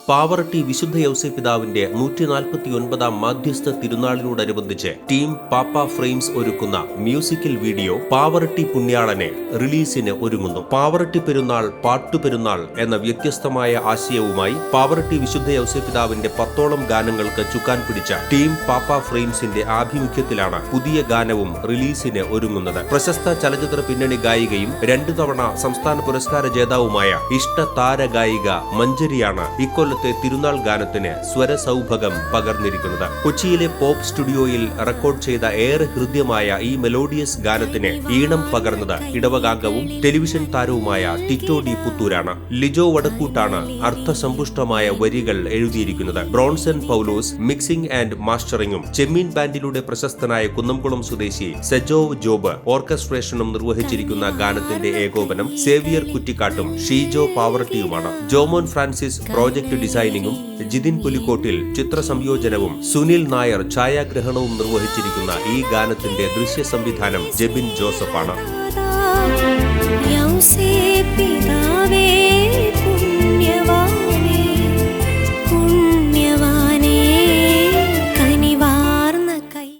പാവറട്ടി വിശുദ്ധ യൗസേപ്പിതാവിന്റെ 149 മാധ്യസ്ഥ തിരുനാളിനോടനുബന്ധിച്ച് ടീം പാപ്പ ഫ്രെയിംസ് ഒരുക്കുന്ന മ്യൂസിക്കൽ വീഡിയോ പാവറട്ടി പുണ്യാളനെ റിലീസിന് ഒരുങ്ങുന്നു. പാവറട്ടി പെരുന്നാൾ പാട്ടുപെരുന്നാൾ എന്ന വ്യത്യസ്തമായ ആശയവുമായി പാവറട്ടി വിശുദ്ധ യൗസേപ്പിതാവിന്റെ 10ഓളം ഗാനങ്ങൾക്ക് ചുക്കാൻ പിടിച്ച ടീം പാപ്പ ഫ്രെയിംസിന്റെ ആഭിമുഖ്യത്തിലാണ് പുതിയ ഗാനവും റിലീസിന് ഒരുങ്ങുന്നത്. പ്രശസ്ത ചലച്ചിത്ര പിന്നണി ഗായികയും 2 തവണ സംസ്ഥാന പുരസ്കാര ജേതാവുമായ ഇഷ്ട താര ഗായിക മഞ്ജരിയാണ് ഇക്കൊല്ലത്തെ തിരുനാൾ ഗാനത്തിന് സ്വരസൗഭകം പകർന്നിരിക്കുന്നത്. കൊച്ചിയിലെ പോപ്പ് സ്റ്റുഡിയോയിൽ റെക്കോർഡ് ചെയ്ത ഏറെ ഹൃദ്യമായ ഈ മെലോഡിയസ് ഗാനത്തിന് ഈണം പകർന്നത് ഇടവകാംഗവും ടെലിവിഷൻ താരവുമായ ടിറ്റോ ഡി പുത്തൂരാണ്. ലിജോ വടക്കൂട്ടാണ് അർത്ഥസമ്പുഷ്ടമായ വരികൾ എഴുതിയിരിക്കുന്നത്. ബ്രോൺസൺ പൗലോസ് മിക്സിംഗ് ആൻഡ് മാസ്റ്ററിംഗും ചെമ്മീൻ ബാൻഡിലൂടെ പ്രശസ്തനായ കുന്നംകുളം സ്വദേശി സെജോ ജോബ് ഓർക്കസ്ട്രേഷനും നിർവഹിച്ചിരിക്കുന്ന ഗാനത്തിന്റെ ഏകോപനം സേവിയർ കുറ്റിക്കാട്ടും ഷീജോ പാവറട്ടിയുമാണ്. ജോമോൻ ഫ്രാൻസിസ് പ്രോജക്ട് ഡിസൈനിങ്ങും ജിതിൻ പുലിക്കോട്ടിൽ ചിത്ര സംയോജനവും സുനിൽ നായർ ഛായാഗ്രഹണവും നിർവഹിച്ചിരിക്കുന്ന ഈ ഗാനത്തിന്റെ ദൃശ്യ സംവിധാനം ജെബിൻ ജോസഫാണ്.